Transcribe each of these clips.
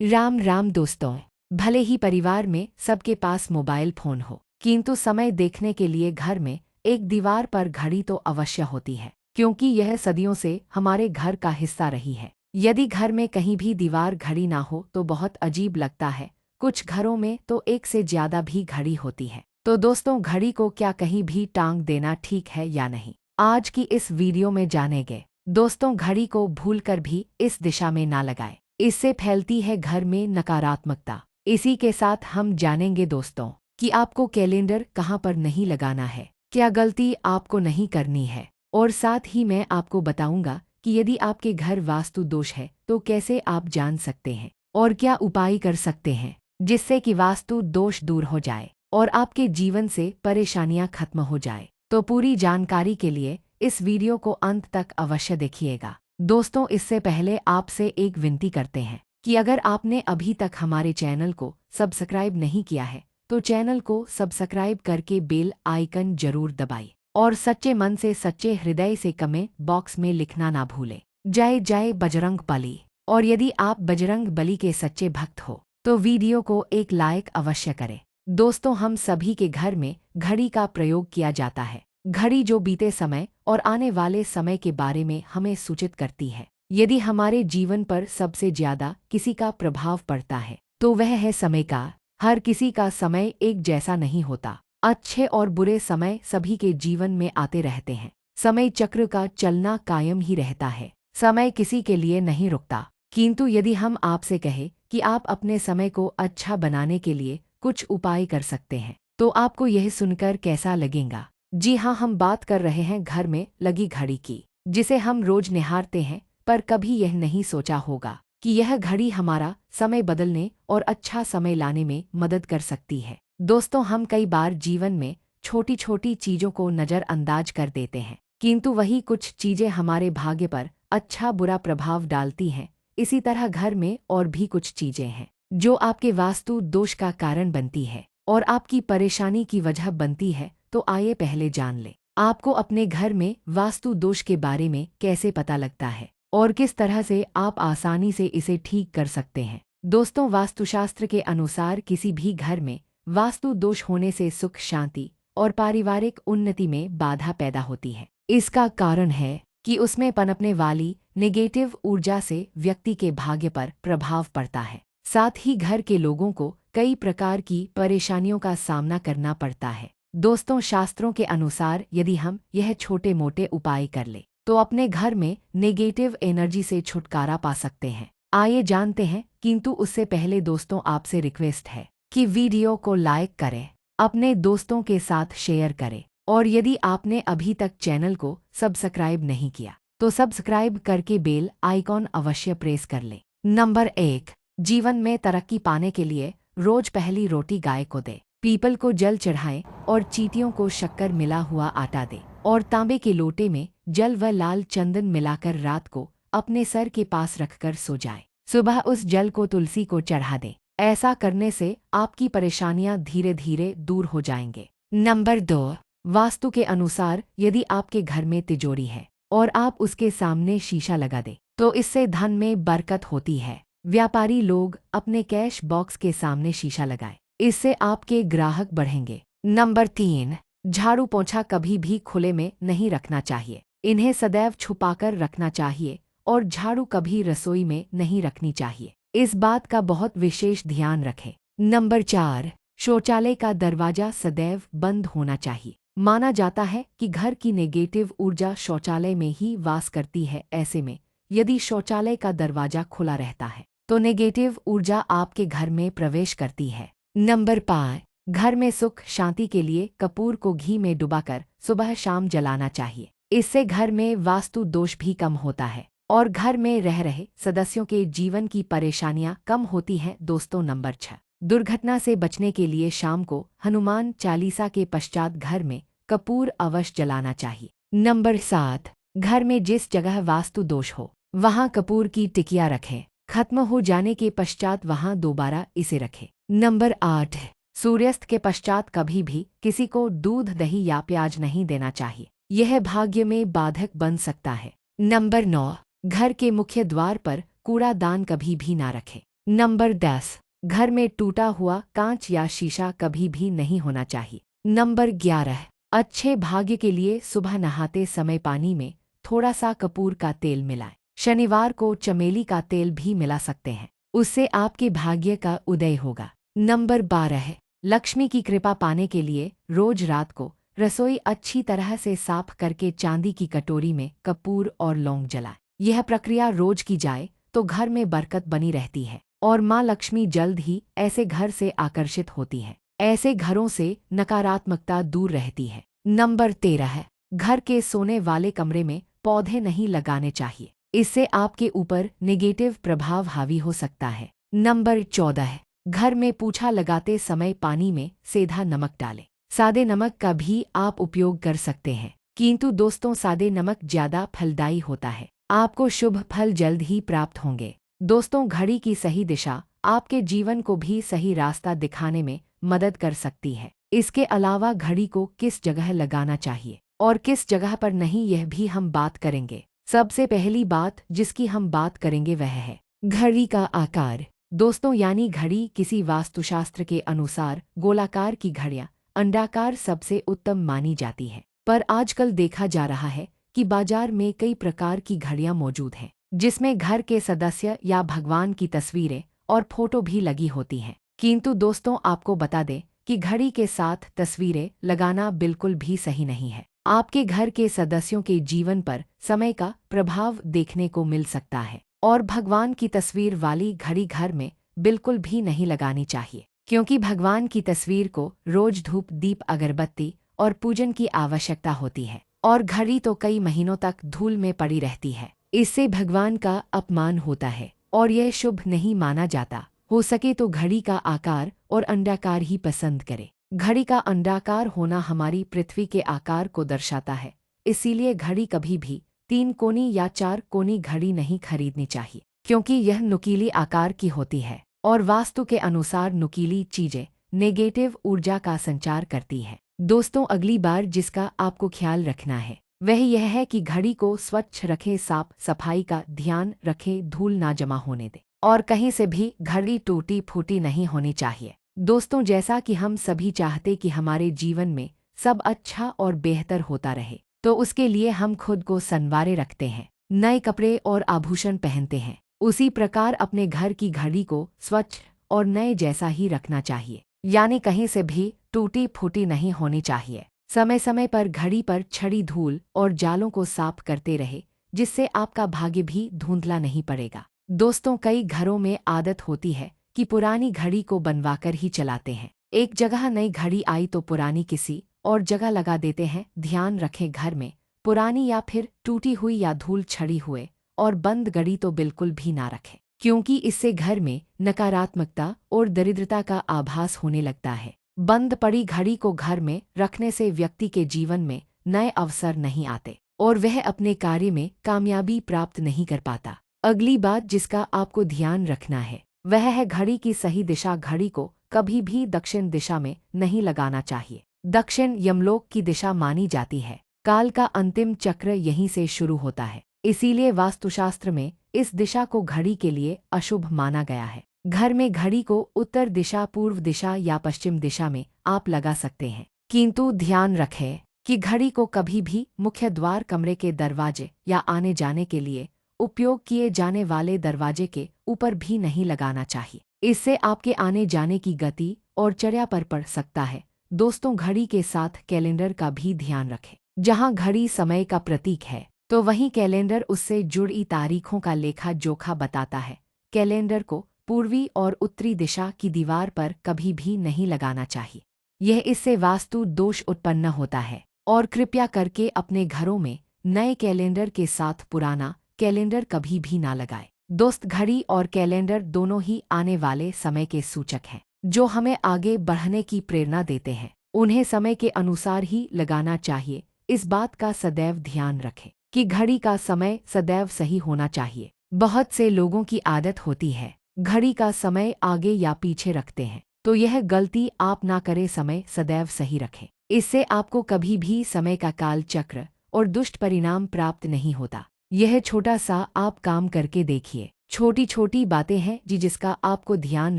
राम राम दोस्तों। भले ही परिवार में सबके पास मोबाइल फोन हो, किंतु समय देखने के लिए घर में एक दीवार पर घड़ी तो अवश्य होती है, क्योंकि यह सदियों से हमारे घर का हिस्सा रही है। यदि घर में कहीं भी दीवार घड़ी ना हो तो बहुत अजीब लगता है। कुछ घरों में तो एक से ज्यादा भी घड़ी होती है। तो दोस्तों, घड़ी को क्या कहीं भी टांग देना ठीक है या नहीं, आज की इस वीडियो में जानेंगे। दोस्तों, घड़ी को भूलकर भी इस दिशा में ना लगाएं, इससे फैलती है घर में नकारात्मकता। इसी के साथ हम जानेंगे दोस्तों कि आपको कैलेंडर कहाँ पर नहीं लगाना है, क्या गलती आपको नहीं करनी है, और साथ ही मैं आपको बताऊंगा कि यदि आपके घर वास्तु दोष है तो कैसे आप जान सकते हैं और क्या उपाय कर सकते हैं जिससे कि वास्तु दोष दूर हो जाए और आपके जीवन से परेशानियां खत्म हो जाए। तो पूरी जानकारी के लिए इस वीडियो को अंत तक अवश्य देखिएगा। दोस्तों, इससे पहले आपसे एक विनती करते हैं कि अगर आपने अभी तक हमारे चैनल को सब्सक्राइब नहीं किया है तो चैनल को सब्सक्राइब करके बेल आइकन जरूर दबाइए और सच्चे मन से सच्चे हृदय से कमेंट बॉक्स में लिखना ना भूलें, जय जय बजरंग बली। और यदि आप बजरंग बली के सच्चे भक्त हो तो वीडियो को एक लाइक अवश्य करें। दोस्तों, हम सभी के घर में घड़ी का प्रयोग किया जाता है। घड़ी जो बीते समय और आने वाले समय के बारे में हमें सूचित करती है। यदि हमारे जीवन पर सबसे ज्यादा किसी का प्रभाव पड़ता है तो वह है समय का। हर किसी का समय एक जैसा नहीं होता। अच्छे और बुरे समय सभी के जीवन में आते रहते हैं। समय चक्र का चलना कायम ही रहता है। समय किसी के लिए नहीं रुकता। किंतु यदि हम आपसे कहें कि आप अपने समय को अच्छा बनाने के लिए कुछ उपाय कर सकते हैं तो आपको यह सुनकर कैसा लगेगा? जी हाँ, हम बात कर रहे हैं घर में लगी घड़ी की, जिसे हम रोज निहारते हैं, पर कभी यह नहीं सोचा होगा कि यह घड़ी हमारा समय बदलने और अच्छा समय लाने में मदद कर सकती है। दोस्तों, हम कई बार जीवन में छोटी छोटी चीजों को नज़रअंदाज कर देते हैं, किंतु वही कुछ चीजें हमारे भाग्य पर अच्छा बुरा प्रभाव डालती हैं। इसी तरह घर में और भी कुछ चीजें हैं जो आपके वास्तु दोष का कारण बनती है और आपकी परेशानी की वजह बनती है। तो आइए पहले जान ले आपको अपने घर में वास्तु दोष के बारे में कैसे पता लगता है और किस तरह से आप आसानी से इसे ठीक कर सकते हैं। दोस्तों, वास्तुशास्त्र के अनुसार किसी भी घर में वास्तु दोष होने से सुख शांति और पारिवारिक उन्नति में बाधा पैदा होती है। इसका कारण है कि उसमें पनपने वाली नेगेटिव ऊर्जा से व्यक्ति के भाग्य पर प्रभाव पड़ता है। साथ ही घर के लोगों को कई प्रकार की परेशानियों का सामना करना पड़ता है। दोस्तों, शास्त्रों के अनुसार यदि हम यह छोटे मोटे उपाय कर ले तो अपने घर में नेगेटिव एनर्जी से छुटकारा पा सकते हैं। आइए जानते हैं, किंतु उससे पहले दोस्तों आपसे रिक्वेस्ट है कि वीडियो को लाइक करें, अपने दोस्तों के साथ शेयर करें और यदि आपने अभी तक चैनल को सब्सक्राइब नहीं किया तो सब्सक्राइब करके बेल आइकॉन अवश्य प्रेस कर लें। नंबर 1, जीवन में तरक्की पाने के लिए रोज पहली रोटी गाय को दे, पीपल को जल चढ़ाएं और चींटियों को शक्कर मिला हुआ आटा दे और तांबे के लोटे में जल व लाल चंदन मिलाकर रात को अपने सर के पास रखकर सो जाए। सुबह उस जल को तुलसी को चढ़ा दें। ऐसा करने से आपकी परेशानियां धीरे धीरे दूर हो जाएंगे। नंबर 2, वास्तु के अनुसार यदि आपके घर में तिजोरी है और आप उसके सामने शीशा लगा दें तो इससे धन में बरकत होती है। व्यापारी लोग अपने कैश बॉक्स के सामने शीशा लगाएं, इससे आपके ग्राहक बढ़ेंगे। नंबर 3, झाड़ू पोंछा कभी भी खुले में नहीं रखना चाहिए, इन्हें सदैव छुपाकर रखना चाहिए और झाड़ू कभी रसोई में नहीं रखनी चाहिए। इस बात का बहुत विशेष ध्यान रखें। नंबर 4, शौचालय का दरवाजा सदैव बंद होना चाहिए। माना जाता है कि घर की नेगेटिव ऊर्जा शौचालय में ही वास करती है। ऐसे में यदि शौचालय का दरवाजा खुला रहता है तो नेगेटिव ऊर्जा आपके घर में प्रवेश करती है। नंबर 5, घर में सुख शांति के लिए कपूर को घी में डुबाकर सुबह शाम जलाना चाहिए। इससे घर में वास्तु दोष भी कम होता है और घर में रह रहे सदस्यों के जीवन की परेशानियां कम होती हैं। दोस्तों, नंबर 6, दुर्घटना से बचने के लिए शाम को हनुमान चालीसा के पश्चात घर में कपूर अवश्य जलाना चाहिए। नंबर 7, घर में जिस जगह वास्तु दोष हो वहां कपूर की टिकिया रखें, खत्म हो जाने के पश्चात वहां दोबारा इसे रखें। नंबर 8, सूर्यास्त के पश्चात कभी भी किसी को दूध दही या प्याज नहीं देना चाहिए, यह भाग्य में बाधक बन सकता है। नंबर 9, घर के मुख्य द्वार पर कूड़ादान कभी भी ना रखें। नंबर 10, घर में टूटा हुआ कांच या शीशा कभी भी नहीं होना चाहिए। नंबर 11, अच्छे भाग्य के लिए सुबह नहाते समय पानी में थोड़ा सा कपूर का तेल मिलाएं। शनिवार को चमेली का तेल भी मिला सकते हैं, उससे आपके भाग्य का उदय होगा। नंबर 12, लक्ष्मी की कृपा पाने के लिए रोज रात को रसोई अच्छी तरह से साफ करके चांदी की कटोरी में कपूर और लौंग जलाएं। यह प्रक्रिया रोज की जाए तो घर में बरकत बनी रहती है और माँ लक्ष्मी जल्द ही ऐसे घर से आकर्षित होती है। ऐसे घरों से नकारात्मकता दूर रहती है। नंबर 13, घर के सोने वाले कमरे में पौधे नहीं लगाने चाहिए, इससे आपके ऊपर नेगेटिव प्रभाव हावी हो सकता है। नंबर 14, घर में पूछा लगाते समय पानी में सेंधा नमक डालें। सादे नमक का भी आप उपयोग कर सकते हैं, किंतु दोस्तों सादे नमक ज्यादा फलदायी होता है। आपको शुभ फल जल्द ही प्राप्त होंगे। दोस्तों, घड़ी की सही दिशा आपके जीवन को भी सही रास्ता दिखाने में मदद कर सकती है। इसके अलावा घड़ी को किस जगह लगाना चाहिए और किस जगह पर नहीं, यह भी हम बात करेंगे। सबसे पहली बात जिसकी हम बात करेंगे वह है घड़ी का आकार। दोस्तों, यानी घड़ी किसी वास्तुशास्त्र के अनुसार गोलाकार की घड़ियां अंडाकार सबसे उत्तम मानी जाती है, पर आजकल देखा जा रहा है कि बाजार में कई प्रकार की घड़ियां मौजूद हैं, जिसमें घर के सदस्य या भगवान की तस्वीरें और फोटो भी लगी होती हैं। किंतु दोस्तों, आपको बता दें कि घड़ी के साथ तस्वीरें लगाना बिल्कुल भी सही नहीं है। आपके घर के सदस्यों के जीवन पर समय का प्रभाव देखने को मिल सकता है और भगवान की तस्वीर वाली घड़ी घर में बिल्कुल भी नहीं लगानी चाहिए, क्योंकि भगवान की तस्वीर को रोज धूप दीप अगरबत्ती और पूजन की आवश्यकता होती है और घड़ी तो कई महीनों तक धूल में पड़ी रहती है। इससे भगवान का अपमान होता है और यह शुभ नहीं माना जाता। हो सके तो घड़ी का आकार और अंडाकार ही पसंद करें। घड़ी का अंडाकार होना हमारी पृथ्वी के आकार को दर्शाता है, इसीलिए घड़ी कभी भी 3 कोनी या 4 कोनी घड़ी नहीं खरीदनी चाहिए, क्योंकि यह नुकीली आकार की होती है और वास्तु के अनुसार नुकीली चीजें नेगेटिव ऊर्जा का संचार करती है। दोस्तों, अगली बार जिसका आपको ख्याल रखना है वह यह है कि घड़ी को स्वच्छ रखें, साफ सफाई का ध्यान रखें, धूल ना जमा होने दें और कहीं से भी घड़ी टूटी फूटी नहीं होनी चाहिए। दोस्तों, जैसा कि हम सभी चाहते कि हमारे जीवन में सब अच्छा और बेहतर होता रहे, तो उसके लिए हम खुद को संवारे रखते हैं, नए कपड़े और आभूषण पहनते हैं। उसी प्रकार अपने घर की घड़ी को स्वच्छ और नए जैसा ही रखना चाहिए, यानी कहीं से भी टूटी फूटी नहीं होनी चाहिए। समय समय पर घड़ी पर छड़ी धूल और जालों को साफ करते रहे, जिससे आपका भाग्य भी धुंधला नहीं पड़ेगा। दोस्तों, कई घरों में आदत होती है कि पुरानी घड़ी को बनवाकर ही चलाते हैं। एक जगह नई घड़ी आई तो पुरानी किसी और जगह लगा देते हैं। ध्यान रखें, घर में पुरानी या फिर टूटी हुई या धूल छड़ी हुए और बंद घड़ी तो बिल्कुल भी ना रखें, क्योंकि इससे घर में नकारात्मकता और दरिद्रता का आभास होने लगता है। बंद पड़ी घड़ी को घर में रखने से व्यक्ति के जीवन में नए अवसर नहीं आते और वह अपने कार्य में कामयाबी प्राप्त नहीं कर पाता। अगली बात जिसका आपको ध्यान रखना है वह है घड़ी की सही दिशा। घड़ी को कभी भी दक्षिण दिशा में नहीं लगाना चाहिए। दक्षिण यमलोक की दिशा मानी जाती है। काल का अंतिम चक्र यहीं से शुरू होता है, इसीलिए वास्तुशास्त्र में इस दिशा को घड़ी के लिए अशुभ माना गया है। घर में घड़ी को उत्तर दिशा, पूर्व दिशा या पश्चिम दिशा में आप लगा सकते हैं, किंतु ध्यान रखें कि घड़ी को कभी भी मुख्य द्वार, कमरे के दरवाजे या आने जाने के लिए उपयोग किए जाने वाले दरवाजे के ऊपर भी नहीं लगाना चाहिए। इससे आपके आने जाने की गति और चर्या पर पड़ सकता है। दोस्तों, घड़ी के साथ कैलेंडर का भी ध्यान रखें। जहां घड़ी समय का प्रतीक है तो वहीं कैलेंडर उससे जुड़ी तारीखों का लेखा जोखा बताता है। कैलेंडर को पूर्वी और उत्तरी दिशा की दीवार पर कभी भी नहीं लगाना चाहिए, यह इससे वास्तु दोष उत्पन्न होता है। और कृपया करके अपने घरों में नए कैलेंडर के साथ पुराना कैलेंडर कभी भी ना लगाएं। दोस्त, घड़ी और कैलेंडर दोनों ही आने वाले समय के सूचक हैं, जो हमें आगे बढ़ने की प्रेरणा देते हैं। उन्हें समय के अनुसार ही लगाना चाहिए। इस बात का सदैव ध्यान रखें कि घड़ी का समय सदैव सही होना चाहिए। बहुत से लोगों की आदत होती है घड़ी का समय आगे या पीछे रखते हैं, तो यह गलती आप ना करें। समय सदैव सही रखें, इससे आपको कभी भी समय का काल चक्र और दुष्ट परिणाम प्राप्त नहीं होता। यह छोटा सा आप काम करके देखिए, छोटी छोटी बातें हैं जिसका आपको ध्यान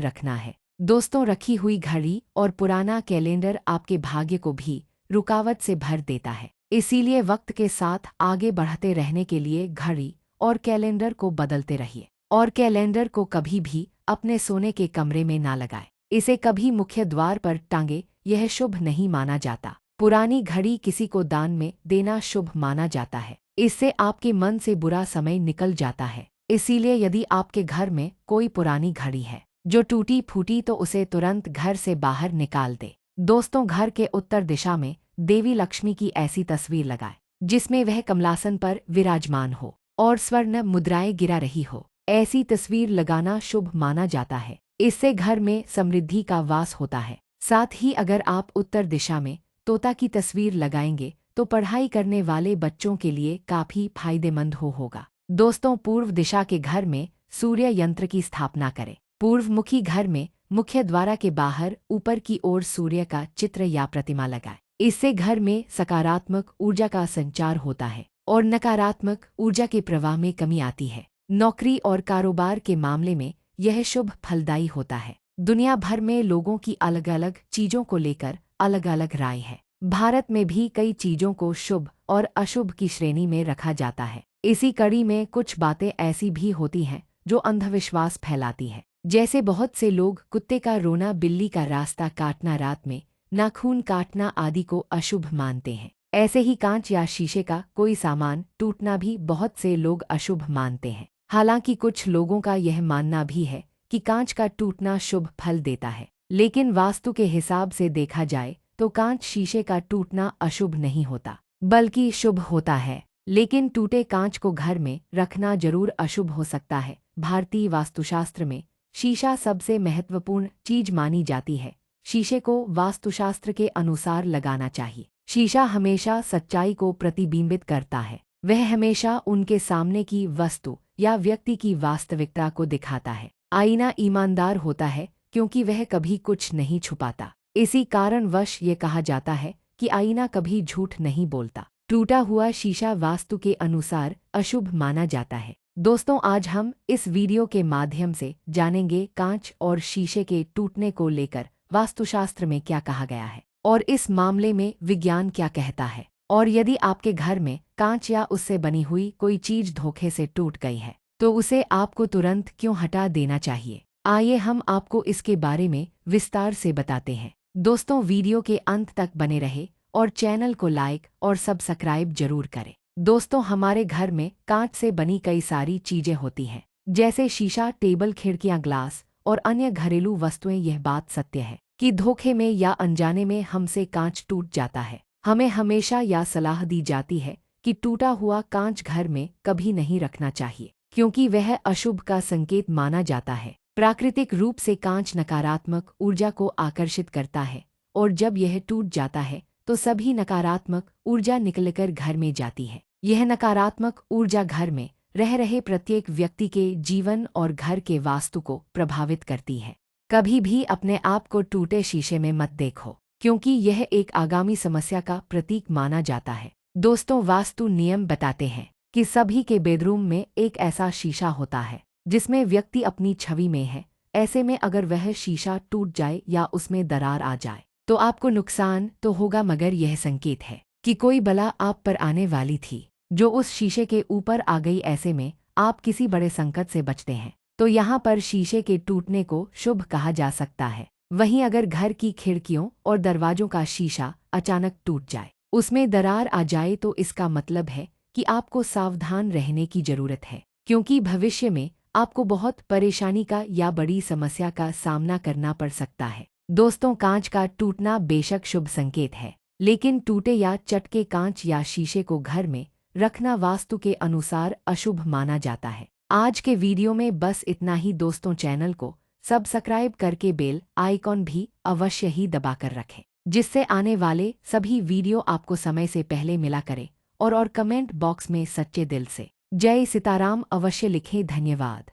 रखना है। दोस्तों, रखी हुई घड़ी और पुराना कैलेंडर आपके भाग्य को भी रुकावट से भर देता है। इसीलिए वक्त के साथ आगे बढ़ते रहने के लिए घड़ी और कैलेंडर को बदलते रहिए। और कैलेंडर को कभी भी अपने सोने के कमरे में ना लगाए। इसे कभी मुख्य द्वार पर टांगे, यह शुभ नहीं माना जाता। पुरानी घड़ी किसी को दान में देना शुभ माना जाता है। इससे आपके मन से बुरा समय निकल जाता है। इसीलिए यदि आपके घर में कोई पुरानी घड़ी है जो टूटी फूटी, तो उसे तुरंत घर से बाहर निकाल दे। दोस्तों, घर के उत्तर दिशा में देवी लक्ष्मी की ऐसी तस्वीर लगाए जिसमें वह कमलासन पर विराजमान हो और स्वर्ण मुद्राएं गिरा रही हो। ऐसी तस्वीर लगाना शुभ माना जाता है। इससे घर में समृद्धि का वास होता है। साथ ही अगर आप उत्तर दिशा में तोता की तस्वीर लगाएंगे तो पढ़ाई करने वाले बच्चों के लिए काफी फायदेमंद होगा। दोस्तों, पूर्व दिशा के घर में सूर्य यंत्र की स्थापना करें। पूर्वमुखी घर में मुख्य द्वार के बाहर ऊपर की ओर सूर्य का चित्र या प्रतिमा लगाएं। इससे घर में सकारात्मक ऊर्जा का संचार होता है और नकारात्मक ऊर्जा के प्रवाह में कमी आती है। नौकरी और कारोबार के मामले में यह शुभ फलदायी होता है। दुनिया भर में लोगों की अलग अलग चीजों को लेकर अलग अलग राय है। भारत में भी कई चीजों को शुभ और अशुभ की श्रेणी में रखा जाता है। इसी कड़ी में कुछ बातें ऐसी भी होती हैं जो अंधविश्वास फैलाती है। जैसे बहुत से लोग कुत्ते का रोना, बिल्ली का रास्ता काटना, रात में नाखून काटना आदि को अशुभ मानते हैं। ऐसे ही कांच या शीशे का कोई सामान टूटना भी बहुत से लोग अशुभ मानते हैं। हालांकि कुछ लोगों का यह मानना भी है कि कांच का टूटना शुभ फल देता है, लेकिन वास्तु के हिसाब से देखा जाए तो कांच शीशे का टूटना अशुभ नहीं होता बल्कि शुभ होता है। लेकिन टूटे कांच को घर में रखना जरूर अशुभ हो सकता है। भारतीय वास्तुशास्त्र में शीशा सबसे महत्वपूर्ण चीज मानी जाती है। शीशे को वास्तुशास्त्र के अनुसार लगाना चाहिए। शीशा हमेशा सच्चाई को प्रतिबिंबित करता है। वह हमेशा उनके सामने की वस्तु या व्यक्ति की वास्तविकता को दिखाता है। आईना ईमानदार होता है क्योंकि वह कभी कुछ नहीं छुपाता। इसी कारणवश ये कहा जाता है कि आईना कभी झूठ नहीं बोलता। टूटा हुआ शीशा वास्तु के अनुसार अशुभ माना जाता है। दोस्तों, आज हम इस वीडियो के माध्यम से जानेंगे कांच और शीशे के टूटने को लेकर वास्तुशास्त्र में क्या कहा गया है और इस मामले में विज्ञान क्या कहता है। और यदि आपके घर में कांच या उससे बनी हुई कोई चीज धोखे से टूट गई है तो उसे आपको तुरंत क्यों हटा देना चाहिए। आइए हम आपको इसके बारे में विस्तार से बताते हैं। दोस्तों, वीडियो के अंत तक बने रहे और चैनल को लाइक और सब्सक्राइब जरूर करें। दोस्तों, हमारे घर में कांच से बनी कई सारी चीजें होती हैं, जैसे शीशा, टेबल, खिड़कियां, ग्लास और अन्य घरेलू वस्तुएं। यह बात सत्य है कि धोखे में या अनजाने में हमसे कांच टूट जाता है। हमें हमेशा यह सलाह दी जाती है कि टूटा हुआ कांच घर में कभी नहीं रखना चाहिए, क्योंकि वह अशुभ का संकेत माना जाता है। प्राकृतिक रूप से कांच नकारात्मक ऊर्जा को आकर्षित करता है और जब यह टूट जाता है तो सभी नकारात्मक ऊर्जा निकलकर घर में जाती है। यह नकारात्मक ऊर्जा घर में रह रहे प्रत्येक व्यक्ति के जीवन और घर के वास्तु को प्रभावित करती है। कभी भी अपने आप को टूटे शीशे में मत देखो, क्योंकि यह एक आगामी समस्या का प्रतीक माना जाता है। दोस्तों, वास्तु नियम बताते हैं कि सभी के बेडरूम में एक ऐसा शीशा होता है जिसमें व्यक्ति अपनी छवि में है। ऐसे में अगर वह शीशा टूट जाए या उसमें दरार आ जाए तो आपको नुकसान तो होगा, मगर यह संकेत है कि कोई बला आप पर आने वाली थी जो उस शीशे के ऊपर आ गई। ऐसे में आप किसी बड़े संकट से बचते हैं तो यहाँ पर शीशे के टूटने को शुभ कहा जा सकता है। वहीं अगर घर की खिड़कियों और दरवाजों का शीशा अचानक टूट जाए, उसमें दरार आ जाए, तो इसका मतलब है कि आपको सावधान रहने की जरूरत है, क्योंकि भविष्य में आपको बहुत परेशानी का या बड़ी समस्या का सामना करना पड़ सकता है। दोस्तों, कांच का टूटना बेशक शुभ संकेत है, लेकिन टूटे या चटके कांच या शीशे को घर में रखना वास्तु के अनुसार अशुभ माना जाता है। आज के वीडियो में बस इतना ही। दोस्तों, चैनल को सब्सक्राइब करके बेल आइकॉन भी अवश्य ही दबाकर रखें, जिससे आने वाले सभी वीडियो आपको समय से पहले मिला करे। और कमेंट बॉक्स में सच्चे दिल से जय सीताराम अवश्य लिखें। धन्यवाद।